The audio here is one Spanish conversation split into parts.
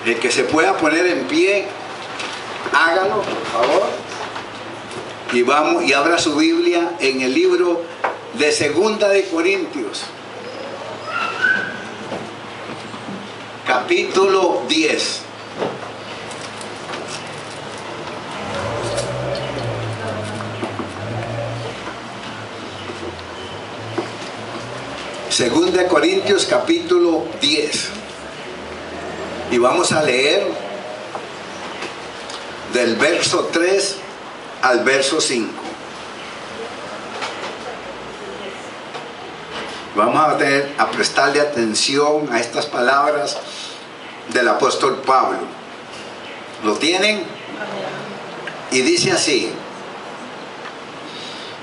El que se pueda poner en pie, hágalo, por favor. Y vamos y abra su Biblia en el libro de Segunda de Corintios, capítulo 10. Segunda de Corintios, capítulo 10. Y vamos a leer del verso 3 al verso 5. Vamos a prestarle atención a estas palabras del apóstol Pablo. ¿Lo tienen? Y dice así: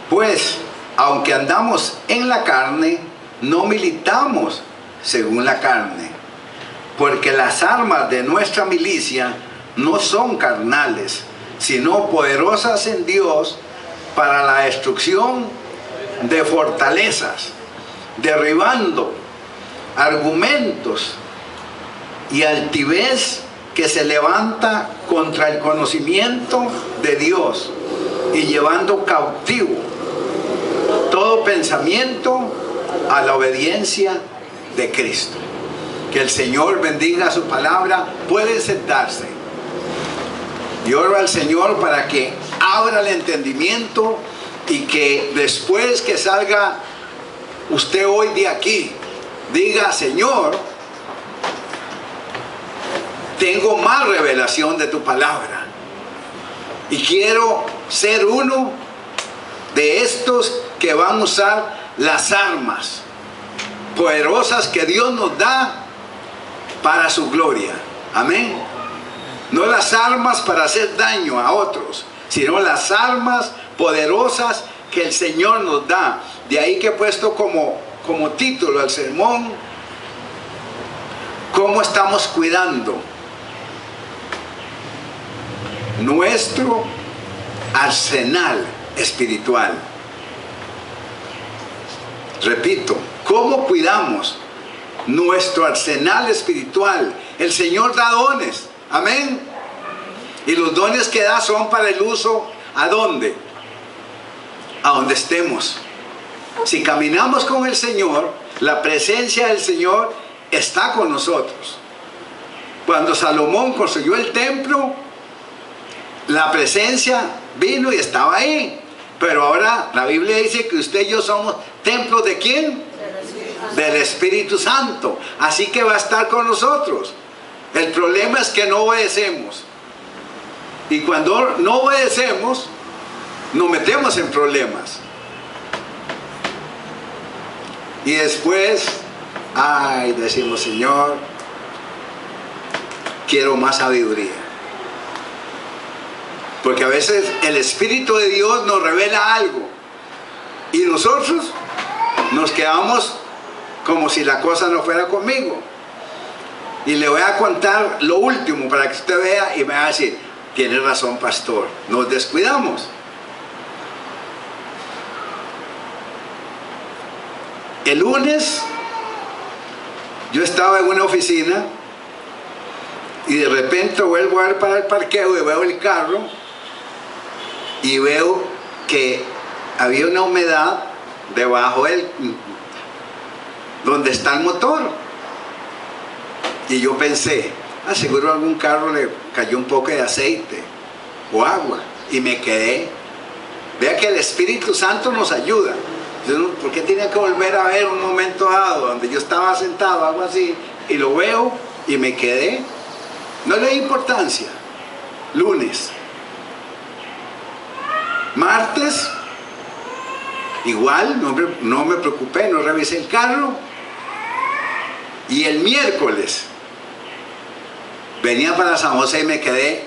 pues, aunque andamos en la carne, no militamos según la carne, porque las armas de nuestra milicia no son carnales, sino poderosas en Dios para la destrucción de fortalezas, derribando argumentos y altivez que se levanta contra el conocimiento de Dios, y llevando cautivo todo pensamiento a la obediencia de Cristo. Que el Señor bendiga su palabra. Pueden sentarse. Y oro al Señor para que abra el entendimiento y que después que salga usted hoy de aquí, diga: Señor, tengo más revelación de tu palabra y quiero ser uno de estos que van a usar las armas poderosas que Dios nos da para su gloria. Amén. No las armas para hacer daño a otros, sino las armas poderosas que el Señor nos da. De ahí que he puesto como título al sermón: ¿cómo estamos cuidando nuestro arsenal espiritual? Repito, ¿cómo cuidamos nuestro arsenal espiritual? El Señor da dones, amén. Y los dones que da son para el uso, ¿a dónde? A donde estemos. Si caminamos con el Señor, la presencia del Señor está con nosotros. Cuando Salomón construyó el templo, la presencia vino y estaba ahí. Pero ahora la Biblia dice que usted y yo somos templos ¿de quién? Del Espíritu Santo. Así que va a estar con nosotros. El problema es que no obedecemos. Y cuando no obedecemos, nos metemos en problemas. Y después, decimos: Señor, quiero más sabiduría. Porque a veces el Espíritu de Dios nos revela algo y nosotros nos quedamos como si la cosa no fuera conmigo. Y le voy a contar lo último para que usted vea y me va a decir: tiene razón, pastor, nos descuidamos. El lunes yo estaba en una oficina y de repente vuelvo a ver para el parqueo y veo el carro y veo que había una humedad debajo donde está el motor. Y yo pensé: seguro algún carro le cayó un poco de aceite o agua. Y me quedé. Vea que el Espíritu Santo nos ayuda. ¿Por qué tenía que volver a ver un momento dado donde yo estaba sentado, algo así? Y lo veo y me quedé. No le di importancia. Lunes. Martes, igual, no me preocupé, no revisé el carro. Y el miércoles venía para San José y me quedé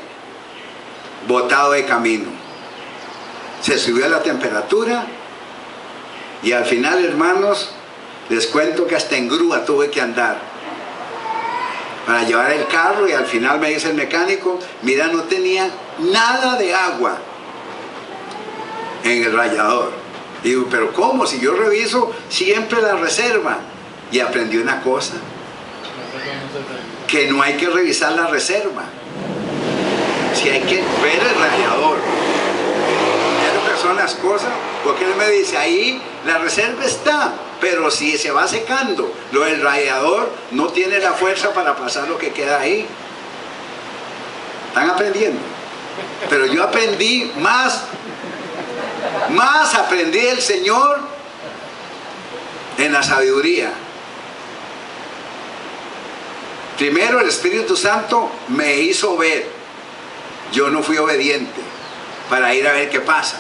botado de camino. Se subió la temperatura y al final, hermanos, les cuento que hasta en grúa tuve que andar para llevar el carro. Y al final me dice el mecánico: mira, no tenía nada de agua en el radiador. Y digo: pero ¿cómo? Si yo reviso siempre la reserva. Y aprendí una cosa: que no hay que revisar la reserva. Si hay que ver el radiador. ¿Qué lo que son las cosas? Porque él me dice, ahí la reserva está, pero si se va secando, lo del radiador no tiene la fuerza para pasar lo que queda ahí. ¿Están aprendiendo? Pero yo aprendí más aprendí del Señor en la sabiduría. Primero el Espíritu Santo me hizo ver. Yo no fui obediente para ir a ver qué pasa.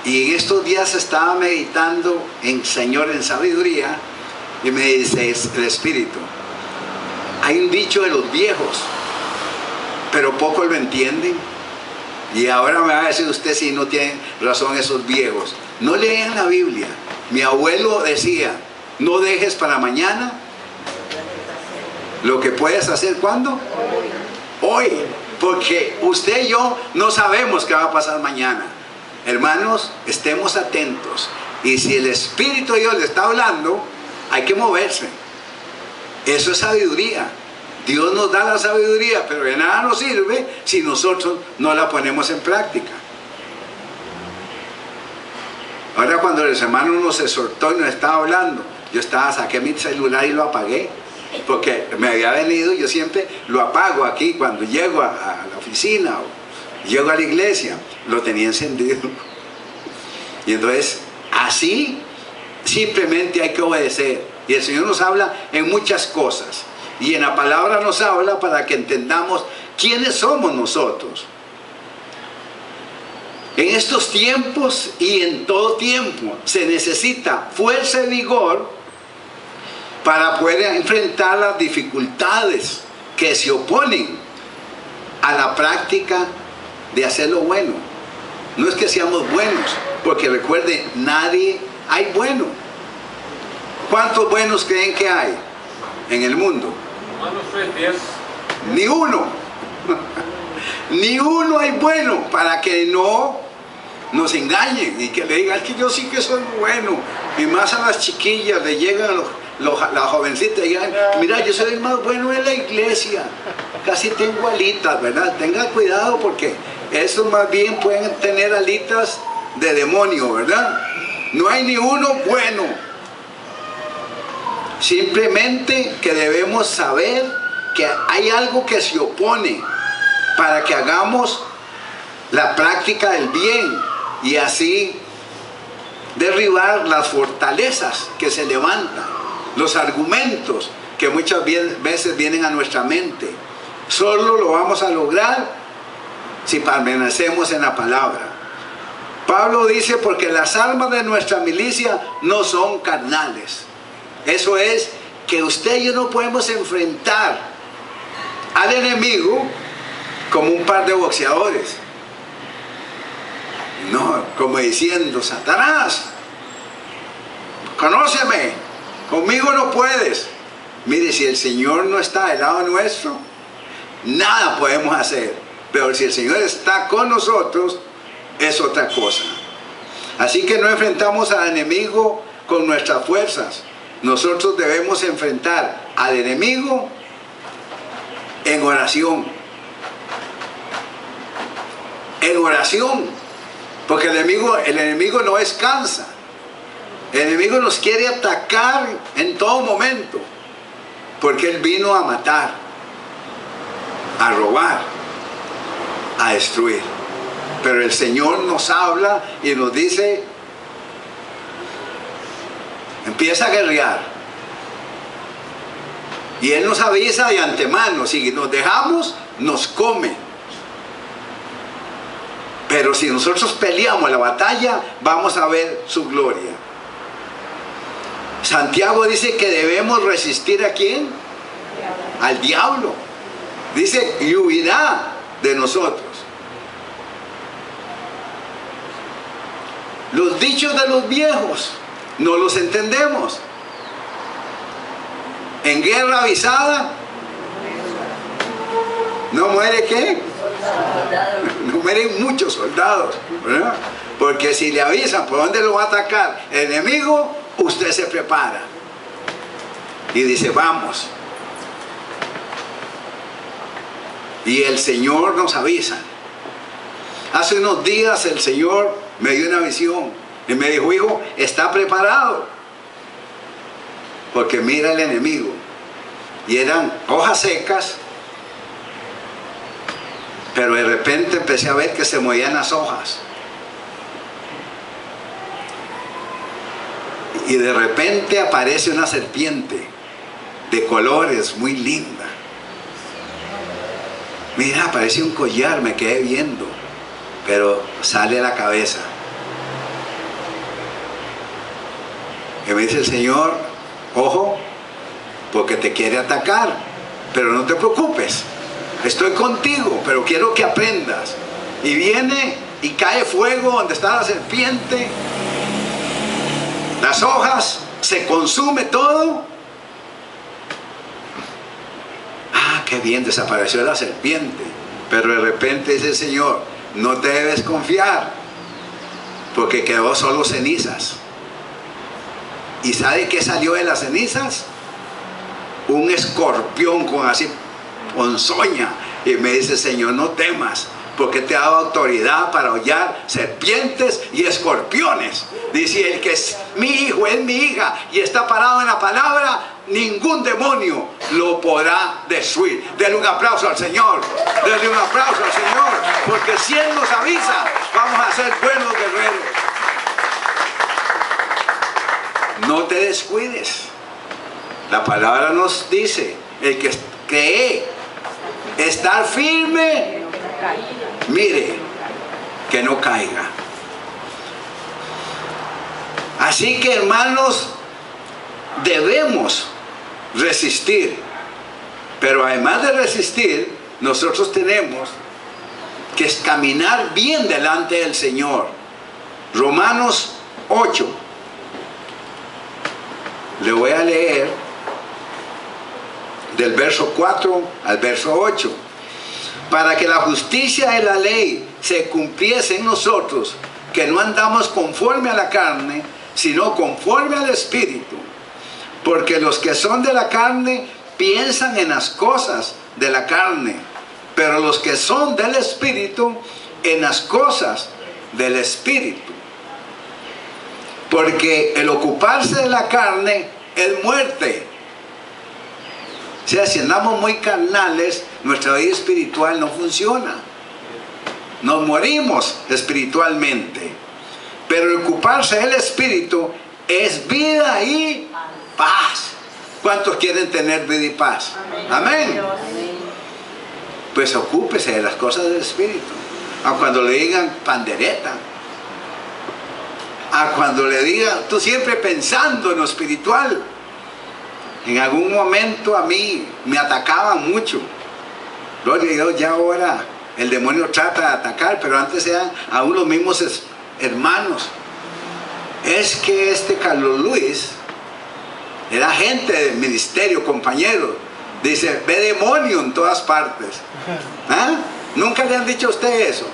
Y en estos días estaba meditando en Señor en sabiduría y me dice el Espíritu, hay un dicho de los viejos, pero pocos lo entienden. Y ahora me va a decir usted si no tienen razón esos viejos. No lean la Biblia. Mi abuelo decía, no dejes para mañana lo que puedes hacer. ¿Cuándo? Hoy. Porque usted y yo no sabemos qué va a pasar mañana. Hermanos, estemos atentos. Y si el Espíritu de Dios le está hablando, hay que moverse. Eso es sabiduría. Dios nos da la sabiduría, pero de nada nos sirve si nosotros no la ponemos en práctica. Ahora cuando el hermano nos exhortó y nos estaba hablando, yo saqué mi celular y lo apagué, porque me había venido, yo siempre lo apago aquí cuando llego a la oficina o llego a la iglesia, lo tenía encendido. Y entonces, así simplemente hay que obedecer. Y el Señor nos habla en muchas cosas. Y en la palabra nos habla para que entendamos quiénes somos nosotros. En estos tiempos y en todo tiempo se necesita fuerza y vigor para poder enfrentar las dificultades que se oponen a la práctica de hacer lo bueno. No es que seamos buenos, porque recuerden, nadie hay bueno. ¿Cuántos buenos creen que hay en el mundo? Ni uno. Ni uno hay bueno, para que no nos engañen y que le digan que yo sí que soy bueno. Y más a las chiquillas le llegan las jovencitas y digan, mira, yo soy el más bueno en la iglesia, casi tengo alitas, ¿verdad? Tenga cuidado porque estos más bien pueden tener alitas de demonio, ¿verdad? No hay ni uno bueno. Simplemente que debemos saber que hay algo que se opone para que hagamos la práctica del bien y así derribar las fortalezas que se levantan, los argumentos que muchas veces vienen a nuestra mente. Solo lo vamos a lograr si permanecemos en la palabra. Pablo dice, porque las armas de nuestra milicia no son carnales. Eso es que usted y yo no podemos enfrentar al enemigo como un par de boxeadores. No, como diciendo, Satanás, conóceme, conmigo no puedes. Mire, si el Señor no está del lado nuestro, nada podemos hacer. Pero si el Señor está con nosotros, es otra cosa. Así que no enfrentamos al enemigo con nuestras fuerzas. Nosotros debemos enfrentar al enemigo en oración. En oración. Porque el enemigo no descansa. El enemigo nos quiere atacar en todo momento. Porque él vino a matar, a robar, a destruir. Pero el Señor nos habla y nos dice, empieza a guerrear. Y Él nos avisa de antemano, si nos dejamos, nos come. Pero si nosotros peleamos la batalla, vamos a ver su gloria. Santiago dice que debemos resistir ¿a quién? Al diablo. Dice, y huirá de nosotros. Los dichos de los viejos no los entendemos. En guerra avisada, ¿no muere qué? No mueren muchos soldados, ¿verdad? Porque si le avisan por dónde lo va a atacar el enemigo, usted se prepara. y dice, vamos. Y el Señor nos avisa. Hace unos días el Señor me dio una visión y me dijo, hijo, está preparado, porque mira el enemigo. Y eran hojas secas, pero de repente empecé a ver que se movían las hojas. Y de repente aparece una serpiente de colores muy linda. Mira, parece un collar, me quedé viendo, pero sale la cabeza. Y me dice el Señor, ojo, porque te quiere atacar, pero no te preocupes, estoy contigo, pero quiero que aprendas. Y viene y cae fuego donde está la serpiente, las hojas, se consume todo. Qué bien, desapareció la serpiente. Pero de repente dice el Señor, no te debes confiar, porque quedó solo cenizas. ¿Y sabe qué salió de las cenizas? Un escorpión con así ponzoña. Y me dice, Señor, no temas, porque te ha dado autoridad para hollar serpientes y escorpiones. Dice, el que es mi hijo, es mi hija, y está parado en la palabra, ningún demonio lo podrá destruir. Denle un aplauso al Señor. Denle un aplauso al Señor, porque si Él nos avisa, vamos a ser buenos guerreros. No te descuides. La palabra nos dice, el que cree estar firme, mire que no caiga. Así que, hermanos, debemos resistir, pero además de resistir, nosotros tenemos que caminar bien delante del Señor. Romanos 8, le voy a leer del verso 4 al verso 8. Para que la justicia de la ley se cumpliese en nosotros, que no andamos conforme a la carne, sino conforme al Espíritu. Porque los que son de la carne piensan en las cosas de la carne, pero los que son del Espíritu, en las cosas del Espíritu. Porque el ocuparse de la carne es muerte. O sea, si andamos muy carnales, nuestra vida espiritual no funciona. Nos morimos espiritualmente. Pero el ocuparse del Espíritu es vida y paz. ¿Cuántos quieren tener vida y paz? Amén. Pues ocúpese de las cosas del Espíritu. A cuando le digan pandereta, a cuando le digan, tú siempre pensando en lo espiritual. En algún momento a mí me atacaban mucho. Gloria a Dios, ya ahora el demonio trata de atacar, pero antes eran aún los mismos hermanos. Es que Carlos Luis era gente del ministerio, compañero. Dice, ve demonio en todas partes. ¿Ah? ¿Nunca le han dicho a usted eso?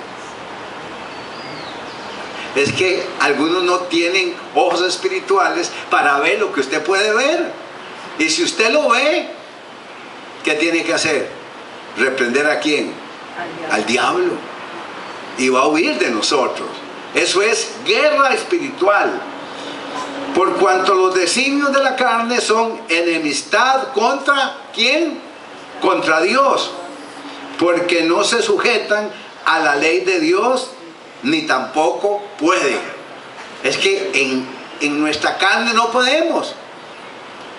Es que algunos no tienen ojos espirituales para ver lo que usted puede ver. Y si usted lo ve, ¿qué tiene que hacer? ¿Reprender a quién? Al diablo. Y va a huir de nosotros. Eso es guerra espiritual. Por cuanto los designios de la carne son enemistad contra ¿quién? Contra Dios. Porque no se sujetan a la ley de Dios, ni tampoco pueden. Es que en nuestra carne no podemos.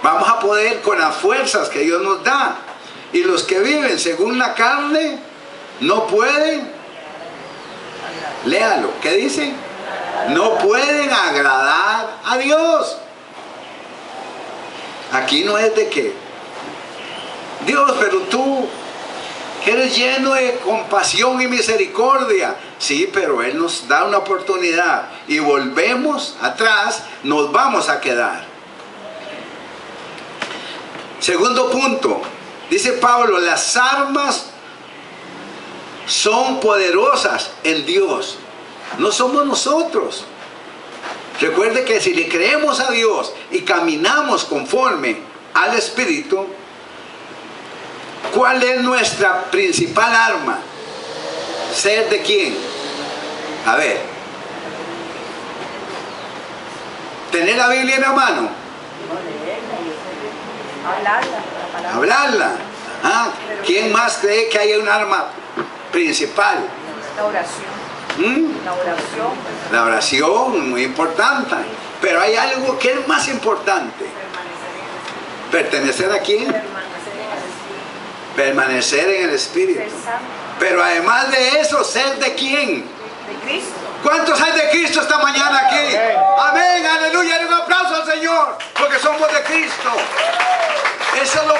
Vamos a poder con las fuerzas que Dios nos da. Y los que viven según la carne no pueden. Léalo, ¿qué dice? No pueden agradar a Dios. Aquí no es de que Dios, pero tú eres lleno de compasión y misericordia. Sí, pero Él nos da una oportunidad y volvemos atrás, nos vamos a quedar. Segundo punto, dice Pablo, las armas son poderosas en Dios. No somos nosotros. Recuerde que si le creemos a Dios y caminamos conforme al Espíritu, ¿cuál es nuestra principal arma? ¿Ser de quién? A ver. ¿Tener la Biblia en la mano? Hablarla. ¿Ah? ¿Quién más cree que hay un arma principal? La oración. La oración. La oración, muy importante. Pero hay algo que es más importante. ¿Pertenecer a quién? Permanecer en el Espíritu. Pero además de eso, ¿ser de quién? De Cristo. ¿Cuántos hay de Cristo esta mañana aquí? Amén, aleluya. Un aplauso al Señor, porque somos de Cristo. Eso es lo